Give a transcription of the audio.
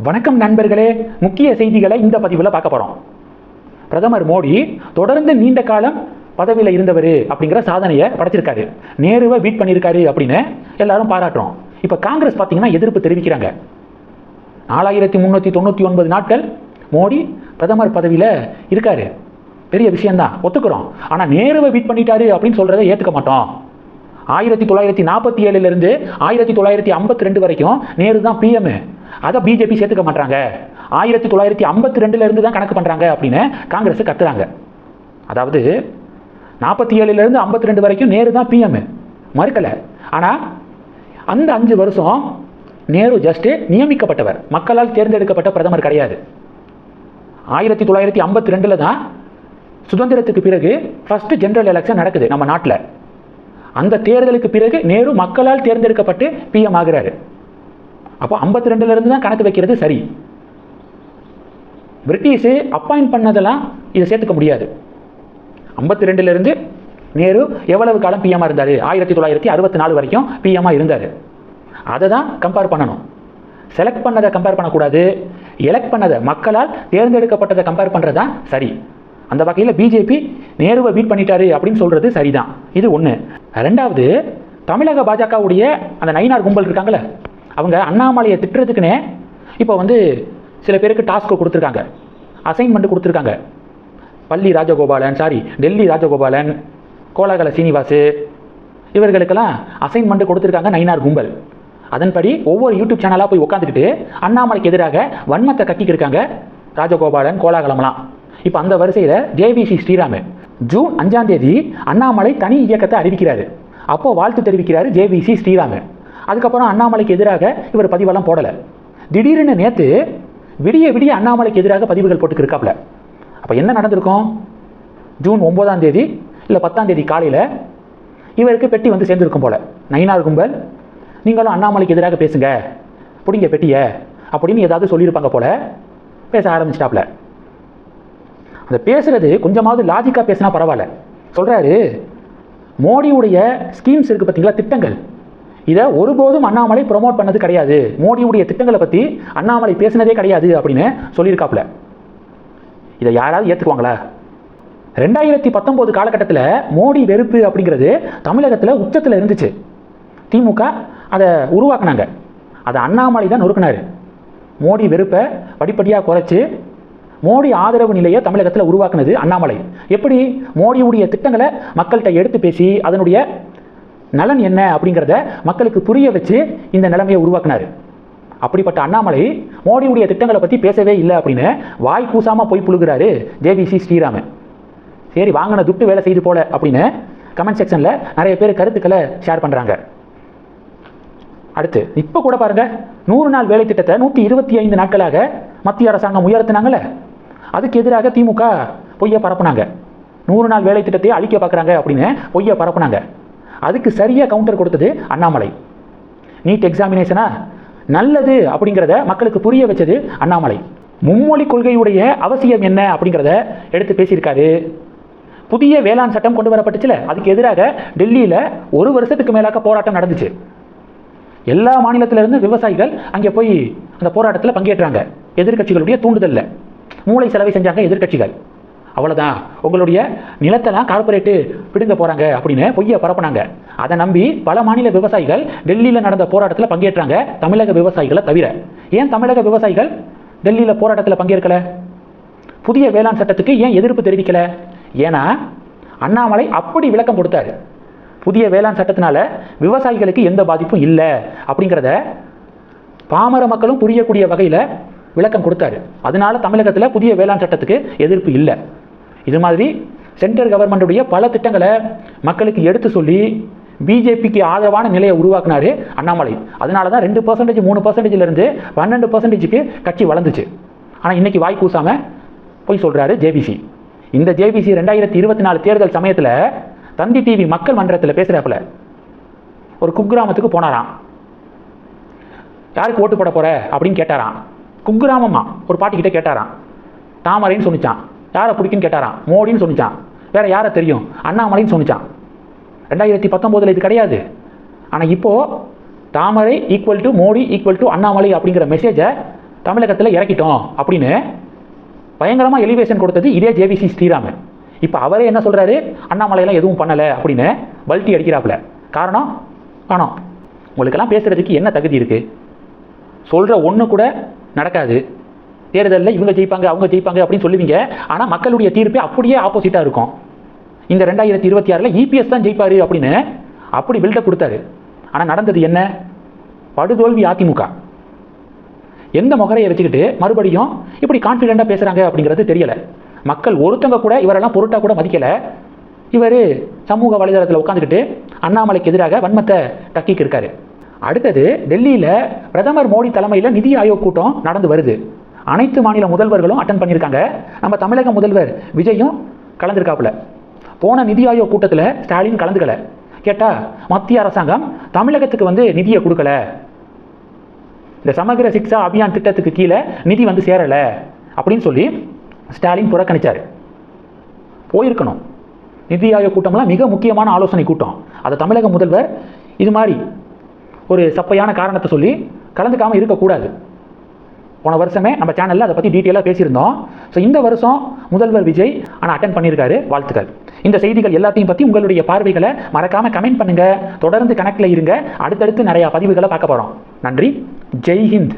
வணக்கம் நண்பர்களே, முக்கிய செய்திகளை இந்த பதிவில் பார்க்க போகிறோம். பிரதமர் மோடி தொடர்ந்து நீண்ட காலம் பதவியில் இருந்தவர் அப்படிங்கிற சாதனையை படைச்சிருக்காரு. நேருவை பீட் பண்ணியிருக்காரு அப்படின்னு எல்லாரும் பாராட்டுறோம். இப்போ காங்கிரஸ் பார்த்தீங்கன்னா எதிர்ப்பு தெரிவிக்கிறாங்க. 4399 நாட்கள் மோடி பிரதமர் பதவியில் இருக்காரு, பெரிய விஷயம்தான், ஒத்துக்கிறோம். ஆனால் நேருவை பீட் பண்ணிட்டாரு அப்படின்னு சொல்கிறத ஏற்றுக்க மாட்டோம். 1947 1952 வரைக்கும் நேரு தான் பிஎம். அதை பிஜேபி சேர்த்துக்க மாட்டாங்க. 1952 தான் கணக்கு பண்ணுறாங்க அப்படின்னு காங்கிரஸ் கத்துறாங்க. அதாவது 47 52 வரைக்கும் நேரு தான் பிஎம், மறுக்கலை. ஆனால் அந்த 5 வருஷம் நேரு ஜஸ்ட் நியமிக்கப்பட்டவர், மக்களால் தேர்ந்தெடுக்கப்பட்ட பிரதமர் கிடையாது. 1952 தான் சுதந்திரத்துக்கு பிறகு ஃபர்ஸ்ட் ஜெனரல் எலெக்ஷன் நடக்குது நம்ம நாட்டில். அந்த தேர்தலுக்கு பிறகு நேரு மக்களால் தேர்ந்தெடுக்கப்பட்டு பிஎம் ஆகிறாரு. அப்போ 52 தான் கணக்கு வைக்கிறது சரி. பிரிட்டிஷு அப்பாயிண்ட் பண்ணதெல்லாம் இதை சேர்த்துக்க முடியாது. 52 நேரு எவ்வளவு காலம் பிஎம்மாக இருந்தார்? 1964 வரைக்கும் பிஎம்மாக இருந்தார். அதை தான் கம்பேர் பண்ணணும். செலக்ட் பண்ணதை கம்பேர் பண்ணக்கூடாது. எலெக்ட் பண்ணதை, மக்களால் தேர்ந்தெடுக்கப்பட்டதை கம்பேர் பண்ணுறது தான் சரி. அந்த வகையில் பிஜேபி நேருவை பீட் பண்ணிட்டாரு அப்படின்னு சொல்கிறது சரிதான். இது ஒன்று. ரெண்டாவது, தமிழக பாஜகவுடைய அந்த நயினார் கும்பல் இருக்காங்களே, அவங்க அண்ணாமலையை திட்டுறதுக்குன்னே இப்போ சில பேருக்கு டாஸ்க்கு கொடுத்துருக்காங்க, அசைன்மெண்ட் கொடுத்துருக்காங்க. டெல்லி ராஜகோபாலன், கோலாகல சீனிவாசு, இவர்களுக்கெல்லாம் அசைன்மெண்ட் கொடுத்துருக்காங்க நயினார் கும்பல். அதன்படி ஒவ்வொரு யூடியூப் சேனலாக போய் உட்காந்துக்கிட்டு அண்ணாமலைக்கு எதிராக வன்மத்தை கட்டிக்கிருக்காங்க ராஜகோபாலன், கோலாகலம்லாம். இப்போ அந்த வரிசையில் ஜேவிசி ஸ்ரீராம் ஜூன் 5 அண்ணாமலை தனி இயக்கத்தை அறிவிக்கிறாரு. அப்போது வாழ்த்து தெரிவிக்கிறாரு ஜேவிசி ஸ்ரீராம். அதுக்கப்புறம் அண்ணாமலைக்கு எதிராக இவர் பதிவெல்லாம் போடலை. திடீர்னு நேற்று விடிய அண்ணாமலைக்கு எதிராக பதிவுகள் போட்டுக்கிருக்காப்புல. அப்போ என்ன நடந்திருக்கும்? ஜூன் 9 இல்லை 10 காலையில் இவருக்கு பெட்டி சேர்ந்துருக்கும் போல. நயினார் கும்பல், நீங்களும் அண்ணாமலைக்கு எதிராக பேசுங்க, பிடிங்க பெட்டியை அப்படின்னு ஏதாவது சொல்லியிருப்பாங்க போல. பேச ஆரம்பிச்சிட்டாப்புல. அந்த பேசுறது கொஞ்சமாவது லாஜிக்காக பேசினா பரவாயில்ல. சொல்கிறாரு, மோடியுடைய ஸ்கீம்ஸ் இருக்குது பார்த்தீங்களா, திட்டங்கள், இதை ஒருபோதும் அண்ணாமலை ப்ரொமோட் பண்ணது கிடையாது, மோடியுடைய திட்டங்களை பற்றி அண்ணாமலை பேசினதே கிடையாது அப்படின்னு சொல்லியிருக்காப்புல. இதை யாராவது ஏற்றுக்குவாங்களா? 2019 காலகட்டத்தில் மோடி வெறுப்பு அப்படிங்கிறது தமிழகத்தில் உச்சத்தில் இருந்துச்சு. திமுக அதை உருவாக்குனாங்க. அதை அண்ணாமலை தான் நொறுக்கினார். மோடி வெறுப்பை படிப்படியாக குறைச்சி மோடி ஆதரவு நிலையை தமிழகத்தில் உருவாக்குனது அண்ணாமலை. எப்படி? மோடியுடைய திட்டங்களை மக்கள்கிட்ட எடுத்து பேசி அதனுடைய நலன் என்ன அப்படிங்கிறத மக்களுக்கு புரிய வச்சு இந்த நிலைமையை உருவாக்குனார். அப்படிப்பட்ட அண்ணாமலை மோடியுடைய திட்டங்களை பற்றி பேசவே இல்லை அப்படின்னு வாய் கூசாமல் போய் புழுகிறாரு ஜேவிசி ஸ்ரீராம். சரி, வாங்கின துட்டு வேலை செய்து போல அப்படின்னு கமெண்ட் செக்ஷனில் நிறைய பேர் கருத்துக்களை ஷேர் பண்ணுறாங்க. அடுத்து இப்போ கூட பாருங்க, 100 நாள் வேலை திட்டத்தை 125 நாட்களாக மத்திய அரசாங்கம் உயர்த்தினாங்கல்ல, அதுக்கு எதிராக திமுக பொய்யை பரப்புனாங்க. 100 நாள் வேலை திட்டத்தை அழிக்க பார்க்குறாங்க அப்படின்னு பொய்யை பரப்புனாங்க. அதுக்கு சரியாக கவுண்டர் கொடுத்தது அண்ணாமலை. நீட் எக்ஸாமினேஷனா நல்லது அப்படிங்கிறத மக்களுக்கு புரிய வச்சது அண்ணாமலை. மும்மொழி கொள்கையுடைய அவசியம் என்ன அப்படிங்கிறத எடுத்து பேசியிருக்காரு. புதிய வேளாண் சட்டம் கொண்டு வரப்பட்டுச்சுல, அதுக்கு எதிராக டெல்லியில் 1 வருஷத்துக்கு மேலாக போராட்டம் நடந்துச்சு. எல்லா மாநிலத்திலிருந்து விவசாயிகள் அங்கே போய் அந்த போராட்டத்தில் பங்கேற்றாங்க. எதிர்கட்சிகளுடைய தூண்டுதலில் மூளை செலவை செஞ்சாங்க எதிர்கட்சிகள். அவ்வளோதான், உங்களுடைய நிலத்தெல்லாம் கார்பரேட்டு பிடுங்க போகிறாங்க அப்படின்னு பொய்யை பரப்புனாங்க. அதை நம்பி பல மாநில விவசாயிகள் டெல்லியில் நடந்த போராட்டத்தில் பங்கேற்றாங்க, தமிழக விவசாயிகளை தவிர. ஏன் தமிழக விவசாயிகள் டெல்லியில் போராட்டத்தில் பங்கேற்கல? புதிய வேளாண் சட்டத்துக்கு ஏன் எதிர்ப்பு தெரிவிக்கலை? ஏன்னா அண்ணாமலை அப்படி விளக்கம் கொடுத்தாரு. புதிய வேளாண் சட்டத்தினால விவசாயிகளுக்கு எந்த பாதிப்பும் இல்லை அப்படிங்கிறத பாமர மக்களும் புரியக்கூடிய வகையில் விளக்கம் கொடுத்தாரு. அதனால தமிழகத்தில் புதிய வேளாண் சட்டத்துக்கு எதிர்ப்பு இல்லை. இது மாதிரி சென்ட்ரல் கவர்மெண்ட்டுடைய பல திட்டங்களை மக்களுக்கு எடுத்து சொல்லி பிஜேபிக்கு ஆதரவான நிலையை உருவாக்குனாரு அண்ணாமலை. அதனால தான் 2%, 3%லேருந்து 12%க்கு கட்சி வளர்ந்துச்சு. ஆனால் இன்னைக்கு வாய் கூசாமல் போய் சொல்கிறாரு ஜேவிசி. இந்த ஜேவிசி 2024 தேர்தல் சமயத்தில் தந்தி டிவி மக்கள் மன்றத்தில் பேசுகிறாப்புல. ஒரு குக்கிராமத்துக்கு போனாராம். யாருக்கு ஓட்டு போட போற அப்படின்னு கேட்டாராம். குக்கிராமமா ஒரு பாட்டிக்கிட்ட கேட்டாராம். தாமரைன்னு சொன்னிச்சான். யாரை பிடிக்குன்னு கேட்டாராம். மோடின்னு சொன்னிச்சான். வேற யாரை தெரியும்? அண்ணாமலைன்னு சொன்னிச்சான். 2019 இது கிடையாது. ஆனால் இப்போது தாமரை equal to Modi equal to Annamalai அப்படிங்கிற மெசேஜை தமிழகத்தில் இறக்கிட்டோம் அப்படின்னு பயங்கரமாக எலிவேஷன் கொடுத்தது இதே ஜேவிசி ஸ்ரீராமன். இப்போ அவரே என்ன சொல்கிறாரு, அண்ணாமலையெல்லாம் எதுவும் பண்ணலை அப்படின்னு பல்ட்டி அடிக்கிறாப்புல. காரணம் பணம். உங்களுக்கெல்லாம் பேசுகிறதுக்கு என்ன தகுதி இருக்குது? சொல்கிற ஒன்று கூட நடக்காது. தேர்தலில் இவங்க ஜெயிப்பாங்க அவங்க ஜெயிப்பாங்க அப்படின்னு சொல்லுவீங்க. ஆனால் மக்களுடைய தீர்ப்பே அப்படியே ஆப்போசிட்டாக இருக்கும். இந்த 2026 இபிஎஸ் தான் ஜெயிப்பார் அப்படின்னு அப்படி பில்டப் கொடுத்தாரு. ஆனால் நடந்தது என்ன? படுதோல்வி அதிமுக. எந்த முகரையை வச்சுக்கிட்டு மறுபடியும் இப்படி கான்ஃபிடென்ட்டாக பேசுகிறாங்க அப்படிங்கிறது தெரியலை. மக்கள் ஒருத்தங்க கூட இவரெல்லாம் பொருட்டாக கூட மதிக்கலை. இவர் சமூக வலைதளத்தில் உட்காந்துக்கிட்டு அண்ணாமலைக்கு எதிராக வன்மத்தை கக்கிக்கு இருக்காரு. அடுத்தது டெல்லியில் பிரதமர் மோடி தலைமையில் நிதி ஆயோக் கூட்டம் நடந்து வருது. அனைத்து மாநில முதல்வர்களும் அட்டன் பண்ணியிருக்காங்க. நம்ம தமிழக முதல்வர் விஜயும் கலந்துருக்காப்புல. போன நிதி ஆயோக் கூட்டத்தில் ஸ்டாலின் கலந்துக்கல. கேட்டால் மத்திய அரசாங்கம் தமிழகத்துக்கு நிதியை கொடுக்கல, இந்த சமகிர சிக்ஷா அபியான் திட்டத்துக்கு கீழே நிதி சேரலை அப்படின்னு சொல்லி ஸ்டாலின் புறக்கணிச்சார். போயிருக்கணும். நிதி ஆயோக் கூட்டம்லாம் மிக முக்கியமான ஆலோசனை கூட்டம். அதை தமிழக முதல்வர் இது மாதிரி ஒரு சப்பையான காரணத்தை சொல்லி கலந்துக்காமல் இருக்கக்கூடாது. போன வருஷமே நம்ம சேனலில் அதை பற்றி டீட்டெயிலாக பேசியிருந்தோம். ஸோ இந்த வருஷம் முதல்வர் விஜய் ஆனால் அட்டன் பண்ணியிருக்காரு. வாழ்த்துக்கள். இந்த செய்திகள் எல்லாத்தையும் பற்றி உங்களுடைய பார்வைகளை மறக்காமல் கமெண்ட் பண்ணுங்கள். தொடர்ந்து கணக்கில் இருங்க. அடுத்தடுத்து நிறையா பதிவுகளை பார்க்க போகிறோம். நன்றி. ஜெய் ஹிந்த்.